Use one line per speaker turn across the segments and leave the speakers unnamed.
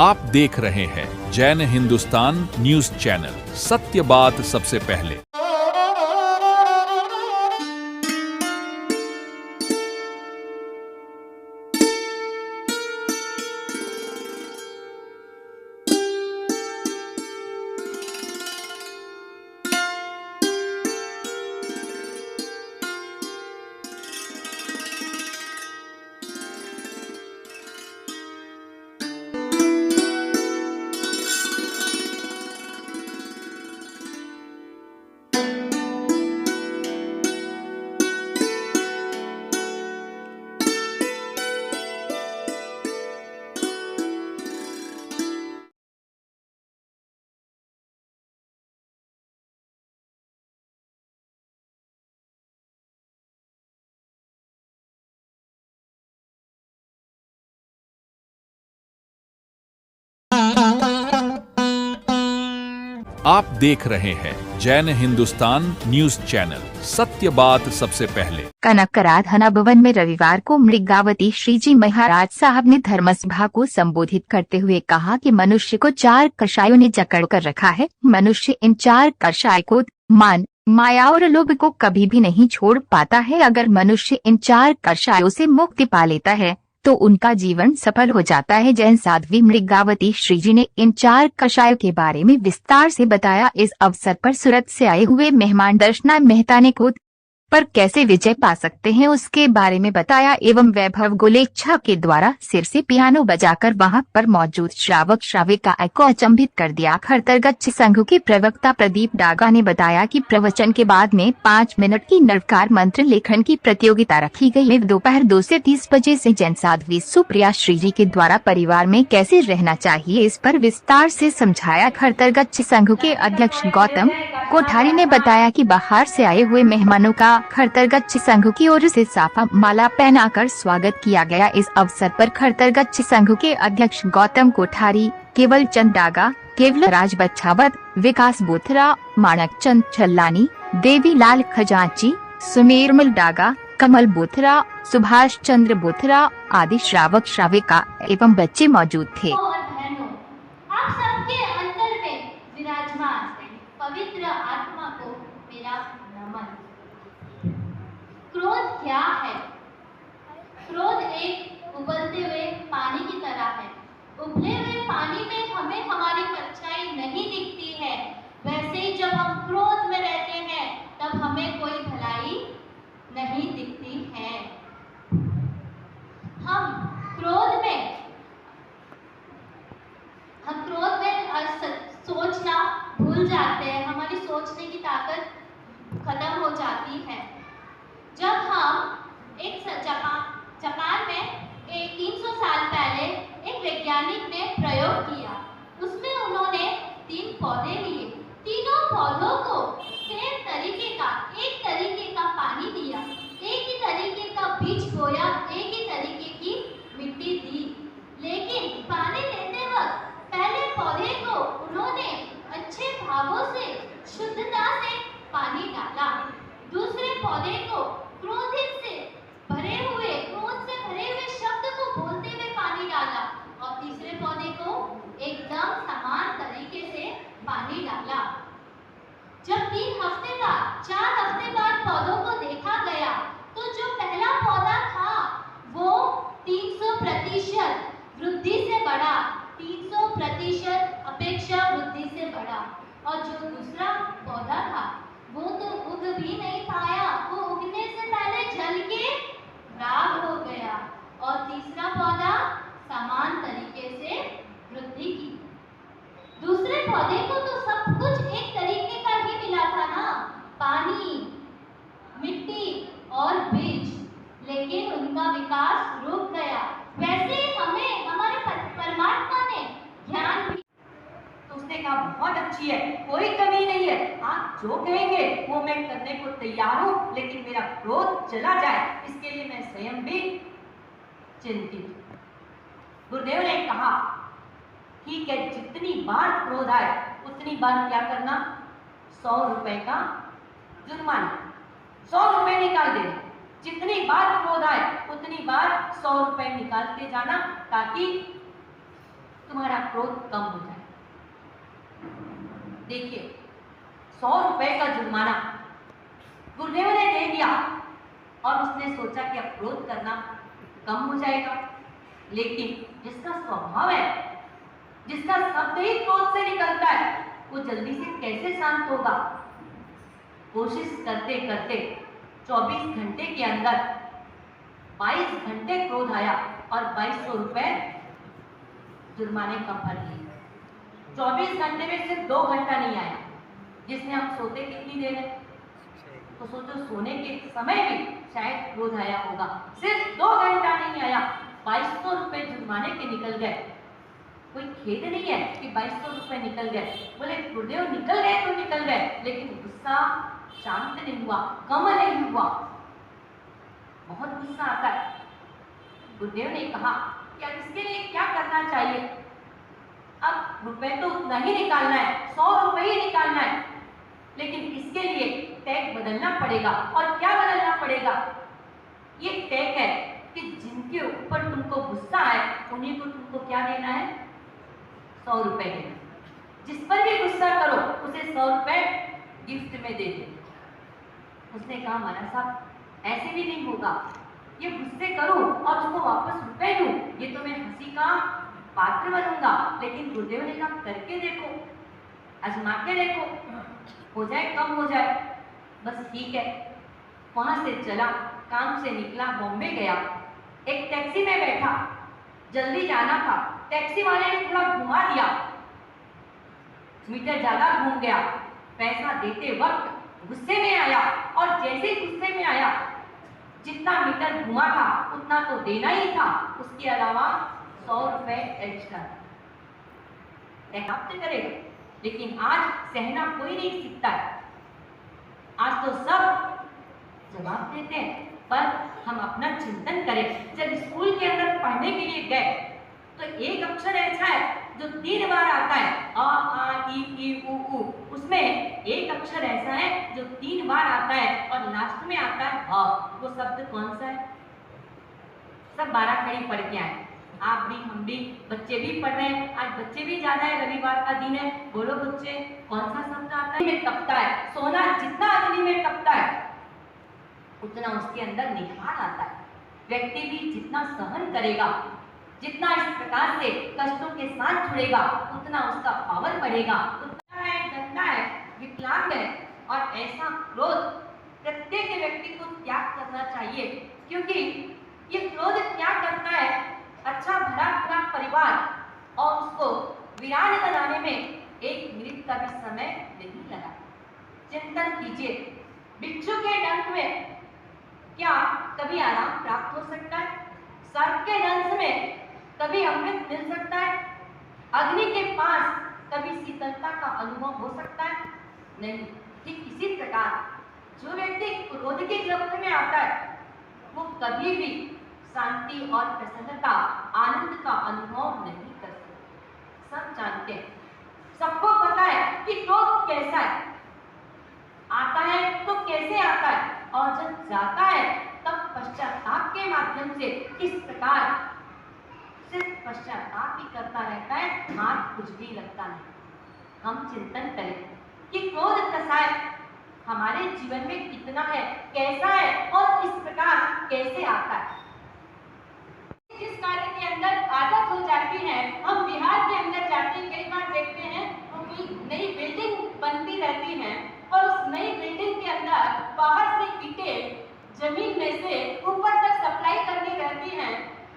आप देख रहे हैं जैन हिंदुस्तान न्यूज चैनल, सत्य बात सबसे पहले। आप देख रहे हैं जैन हिंदुस्तान न्यूज चैनल, सत्य बात सबसे पहले।
कनकराधना भवन में रविवार को मृगावती श्रीजी महाराज साहब ने धर्मसभा को संबोधित करते हुए कहा कि मनुष्य को 4 कषायों ने जकड़ कर रखा है। मनुष्य इन 4 कषाय को, मान, माया और लोभ को कभी भी नहीं छोड़ पाता है। अगर मनुष्य इन 4 कषायों से मुक्ति पा लेता है तो उनका जीवन सफल हो जाता है। जैन साध्वी मृगावती श्रीजी ने इन 4 कषायों के बारे में विस्तार से बताया। इस अवसर पर सूरत से आए हुए मेहमान दर्शना मेहता ने खुद पर कैसे विजय पा सकते हैं उसके बारे में बताया एवं वैभव गोलेच्छा के द्वारा सिर से पियानो बजाकर वहां पर मौजूद श्रावक श्राविका को अचंभित कर दिया। खरतरगच्छ संघ के प्रवक्ता प्रदीप डागा ने बताया कि प्रवचन के बाद में 5 मिनट की नवकार मंत्र लेखन की प्रतियोगिता रखी गई। दोपहर 2 से 30 बजे से जैन साध्वी सुप्रिया श्रीजी के द्वारा परिवार में कैसे रहना चाहिए इस पर विस्तार से समझाया। खरतरगच्छ संघ के अध्यक्ष गौतम कोठारी ने बताया कि बाहर से आए हुए मेहमानों का खरतरगच्छ संघ की ओर से साफा माला पहनाकर स्वागत किया गया। इस अवसर पर खरतरगच्छ संघ के अध्यक्ष गौतम कोठारी, केवल चंद डागा, केवल राज बच्छावत, विकास बोथरा, माणक चंद छल्लानी, देवीलाल खजांची, सुमेरमल डागा, कमल बोथरा, सुभाष चंद्र बोथरा आदि श्रावक श्राविका एवं बच्चे मौजूद थे।
पवित्र आत्मा को मेरा नमन। क्रोध क्या है? क्रोध एक उबलते हुए पानी की तरह है। उबले हुए पानी में हमें हमारी परछाई नहीं दिखती है। वैसे ही जब हम क्रोध में रहते हैं तब हमें कोई भलाई नहीं दिखती है। हम क्रोध में सोचना भूल जाते हैं। हमारी सोचने की ताकत खत्म हो जाती है। जब हम जापान में 300 साल पहले एक वैज्ञानिक ने प्रयोग किया। उसमें उन्होंने 3 पौधे लिए। तीनों पौधों को सेम तरीके का, एक तरीके का पानी दिया, एक ही तरीके का बीज बोया, एक ही तरीके की मिट्टी दी। लेकिन पानी देते वक्त पहले पौधे को उन्होंने अच्छे भावों से, शुद्धता से पानी डाला। दूसरे पौधे को क्रोध से भरे हुए शब्द को बोलते हुए पानी डाला और तीसरे पौधे को एकदम समान तरीके से पानी डाला। जब 4 हफ्ते बाद पौधों को देखा गया तो जो पहला पौधा था वो 300% वृद्धि से बढ़ा, 300% अपेक्षा वृद्धि से बढ़ा। और जो दूसरा पौधा था वो तो उग भी नहीं पाया, वो उगने से पहले जल के राख हो गया। और तीसरा पौधा समान तरीके से वृद्धि की। दूसरे पौधे को तो सब कुछ एक तरीके का ही मिला था ना, पानी, मिट्टी और बीज, लेकिन उनका विकास रुक गया। वैसे हमें हमारे परमात्मा ने ज्ञान भी।
तो उसने कहा बहुत अच्छी है, कोई कमी नहीं है, आप जो कहेंगे वो मैं करने को तैयार हूँ, लेकिन मेरा क्रोध चला जाए इसके लिए मैं स्वयं भी चिंतित। गुरुदेव ने कहा ठीक है, जितनी बार क्रोध आए उतनी बार क्या करना, 100 रुपए का जुर्माना, 100 रुपए निकाल देना। जितनी बार क्रोध आए उतनी बार 100 रुपए निकालते जाना, ताकि तुम्हारा क्रोध कम हो जाए। देखिए 100 रुपए का जुर्माना गुरुदेव ने दे दिया और उसने सोचा कि अब क्रोध करना कम हो जाएगा, लेकिन जिसका स्वभाव है, जिसका शब्द ही क्रोध से निकलता है, वो जल्दी से कैसे शांत होगा। कोशिश करते करते 24 घंटे के अंदर 22 घंटे क्रोध आया और 2200 रुपए जुर्माने का भर लिए। 24 घंटे में सिर्फ 2 घंटा नहीं आया, जिसमें हम सोते कितनी देर है, तो सोचो सोने के समय भी शायद क्रोध आया होगा। सिर्फ 2 घंटा नहीं आया, 2200 रुपए जुर्माने के निकल गए। कोई खेद नहीं है कि 2200 रुपए निकल गए, बोले गुरुदेव निकल गए तो निकल गए, लेकिन गुस्सा शांत नहीं हुआ, कम नहीं हुआ, बहुत गुस्सा आता है। गुरुदेव ने कहा कि अब इसके लिए क्या करना चाहिए। अब रुपए तो उतना ही निकालना है, 100 रुपए ही निकालना है, लेकिन इसके लिए टैग बदलना पड़ेगा। और क्या बदलना पड़ेगा? ये टैग है कि जिनके ऊपर तुमको गुस्सा है उन्हीं को तुमको क्या देना है, 100 रुपए देना। जिस पर भी गुस्सा करो उसे 100 रुपए गिफ्ट में दे दे। उसने कहा महाराज साहब ऐसे भी नहीं होगा, ये गुस्से करूं और उसको वापस रुपए दूं, ये तो मैं हंसी का पात्र बनूंगा। लेकिन गुरुदेव ने कहा करके देखो, आजमा के देखो, हो जाए कम हो जाए। बस ठीक है। वहां से चला, काम से निकला, बॉम्बे गया, एक टैक्सी में बैठा, जल्दी जाना था। टैक्सी वाले ने थोड़ा घुमा दिया, मीटर ज्यादा घूम गया। पैसा देते वक्त गुस्से में आया और जैसे ही गुस्से में आया, जितना मीटर घुमा था उतना तो देना ही था, उसके अलावा 100 रुपए एक्स्ट्रा करेगा। लेकिन आज सहना कोई नहीं सीखता है, आज तो सब जवाब देते हैं। पर हम अपना चिंतन करें। जब स्कूल के अंदर पढ़ने के लिए गए तो एक अक्षर ऐसा है जो 3 बार आता है, अ आ ई उ ऊ। उसमें एक अक्षर ऐसा है जो 3 बार आता है और लास्ट में आता है ह। वो शब्द कौन सा है? सब 12 खड़ी पढ़ के आए, आप भी, हम भी, बच्चे भी पढ़ रहे हैं। आज बच्चे भी ज्यादा है, रविवार का दिन है। बोलो बच्चे, कौन सा शब्द आता है? में तपता है। सोना जितना अग्नि में तपता है उतना उसके अंदर निखार आता है। व्यक्ति भी जितना सहन करेगा, जितना इस प्रकार से कष्टों के साथ जुड़ेगा, उतना उसका पावर बढ़ेगा। उतना है, गंदा है, विकलांग है, और ऐसा क्रोध प्रत्येक व्यक्ति को त्याग करना चाहिए। क्योंकि ये क्रोध क्या करता है, अच्छा भला पूरा परिवार और उसको वीरान बनाने में 1 मिनट का भी समय नहीं लगा। चिंतन कीजिए, बिच्छू के डंक में क्या कभी आराम प्राप्त हो सकता है? सर्प के दंश में कभी अमृत मिल सकता है? अग्नि के पास कभी शीतलता का अनुभव हो सकता है? नहीं। ठीक इसी प्रकार जो व्यक्ति क्रोध के ग्रस्त में आता है वो कभी भी शांति और प्रसन्नता, आनंद का अनुभव नहीं कर सकते। सब जानते हैं, सबको पता है कि क्रोध कैसा है, आता है तो कैसे आता है, और जब जाता है तब पश्चाताप के माध्यम से किस प्रकार सिर्फ पश्चाताप ही करता रहता है, हाथ कुछ भी लगता नहीं। हम चिंतन करें कि क्रोध कैसा है, हमारे जीवन में कितना है, कैसा है और इस प्रकार कैसे आता है।
जिस कार्य के अंदर आदत हो जाती है, हम बिहार के अंदर जाते हैं, कई बार देखते हैं तो कोई नई बिल्डिंग बनती रहती है और उस नई बिल्डिंग के अंदर बाहर से ईंटें जमीन में से ऊपर तक सप्लाई करनी रहती हैं।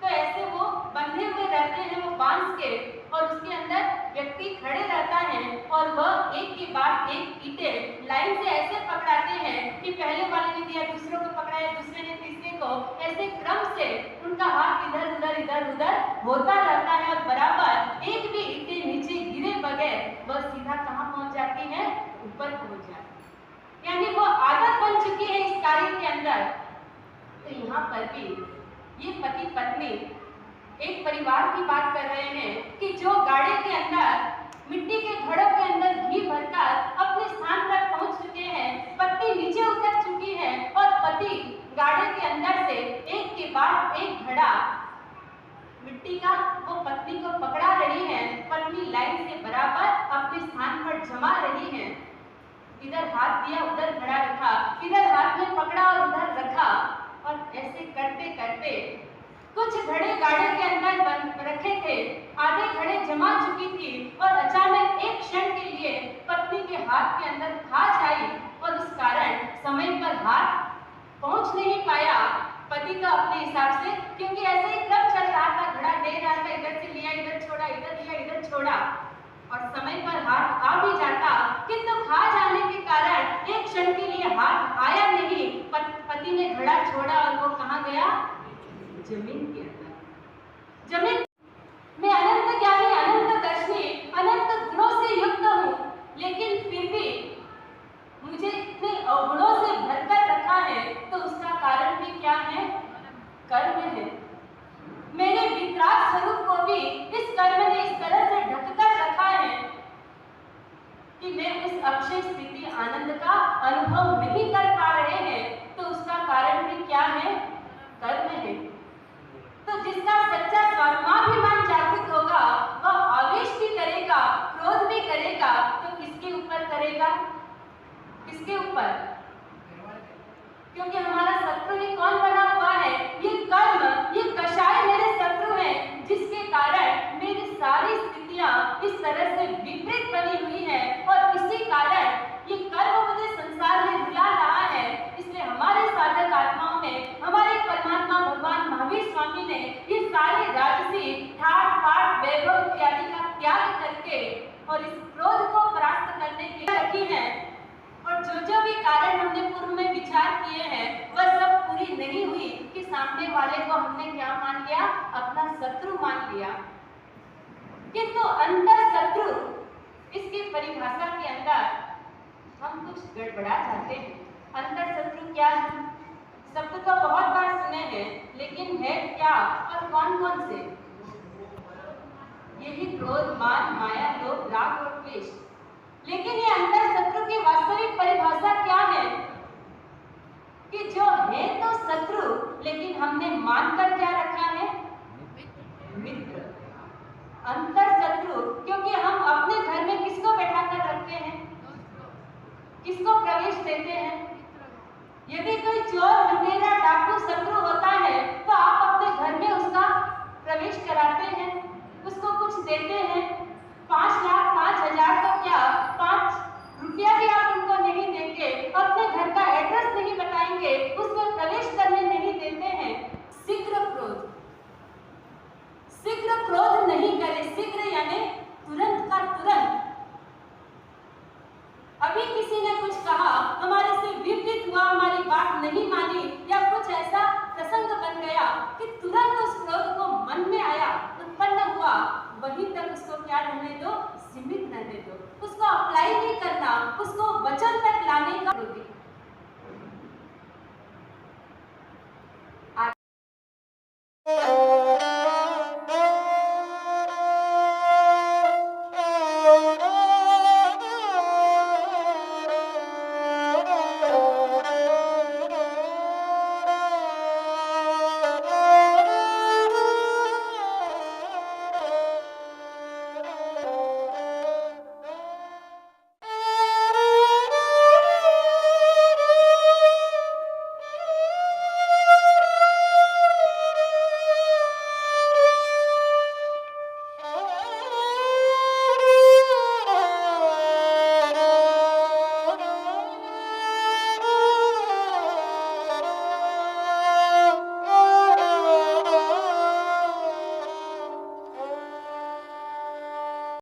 तो ऐसे वो बंधे हुए रहते हैं, वो बांस के, और उसके अंदर व्यक्ति खड़े रहता है और वह एक के बाद एक ईंटें लाइन से ऐसे पकड़ाते हैं कि पहले वाले ने दिया, दूसरों को पकड़ाया, दूसरे ने तीसरे को, ऐसे क्रम से उनका हाथ इधर उधर होता रहता है और बराबर एक भी ईंटें नीचे गिरे बगैर वह सीधा कहाँ पहुंच जाती है, ऊपर पहुंच जाती है। यानी वो आदत बन चुकी है इस कार्य के अंदर। तो यहाँ पर भी ये पति पत्नी एक परिवार की बात कर रहे हैं कि जो गाड़ी के अंदर मिट्टी के घड़ों के अंदर घी भरकर अपने स्थान तक पहुंच चुके हैं, पत्नी नीचे उतर चुकी है और पति गाड़ी के अंदर से एक के बाद एक घड़ा मिट्टी का वो पत्नी को पकड़ा रही है बराबर अपने स्थान पर जमा रही हैं। इधर हाथ दिया उधर घड़ा रखा, इधर हाथ में पकड़ा और उधर रखा, और ऐसे करते करते कुछ घड़े गाड़े के अंदर बंद रखे थे, आधे घड़े जमा चुकी थी, और अचानक एक क्षण के लिए पत्नी के हाथ के अंदर खाज आई, और उस कारण समय पर हाथ पहुंच नहीं पाया पति का अपने हिसाब से, क्योंकि ऐसे ही क्रम चल रहा था, घड़ा दे रहा था, इधर से लिया इधर छोड़ा, इधर लिया इधर छोड़ा, और समय पर हाथ आ भी जाता, किंतु खाज आने के कारण एक क्षण के लिए हाथ आया नहीं। पति ने घड़ा छोड़ा और वो कहाँ गया? जमीन के अंदर। जमीन मैं अनंत ज्ञानी, अनंत दर्शनी, अनंत गुणों से युक्त हूँ, लेकिन फिर भी मुझे इतने अवगुणों से भरकर रखा है, तो उसका कारण भी क्या है? कर्म है। मेरे वितराग स्वरूप को भी इस कर्म ने इस तरह से ढककर रखा है कि मैं इस अक्षय स्थिति आनंद का अनुभव नहीं कर पा रहे हैं, तो उसका कारण भी क्या है? कर्म है। तो जिसका सच्चा स्वात्माभिमान जागृत होगा, वह आवेश भी करेगा, क्रोध भी करेगा, तो किसके ऊपर करेगा? किसके ऊपर? क्योंकि हमारा शत्रु ही कौन बना हुआ है? ये कर्म, ये कषाय मेरे शत्रु हैं, जिसके कारण मेरी सारी स्थितियां इस तरह से विपरीत बनी हुई हैं, और इसी कारण ये कर्म मुझे संसार में बुला रहा है। इसलिए हमारे साधक आत्माओं ने, हमारे परमात्मा भगवान महावीर स्वामी ने ये सारे राजसी ठाट बाट वैभव इत्यादि का त्याग करके और इस क्रोध को परास्त करने के लिए रखी है। और जो भी कारण हमने पूर्व में विचार किए हैं, वह सब पूरी नहीं हुई कि सामने वाले को हमने क्या मान लिया? अपना शत्रु मान लिया। किंतु अंतर शत्रु, इसकी परिभाषा के अंदर हम कुछ गड़बड़ा जाते हैं। अंतर शत्रु क्या है? शब्द तो बहुत बार सुने हैं, लेकिन है क्या और कौन कौन से? यही क्रोध, मान, माया, लोभ, राग और द्वेष। लेकिन ये अंतर शत्रु की वास्तविक परिभाषा क्या है? कि जो है तो शत्रु, लेकिन हमने मानकर क्या रखा है? मित्र। अंतर शत्रु, क्योंकि हम अपने घर में किसको बैठा कर रखते हैं? किसको प्रवेश देते हैं? यदि कोई चोर, लुटेरा, डाकू शत्रु होता है, तो आप अपने घर में उसका प्रवेश कराते हैं, उसको कुछ देते हैं। 5 लाख 5,000 तो क्या 5 रुपया भी आप उनको नहीं देंगे, अपने घर का एड्रेस नहीं बताएंगे, उसमें प्रवेश करने नहीं देते हैं। शीघ्र क्रोध, शीघ्र क्रोध नहीं करे। शीघ्र यानी तुरंत का तुरंत।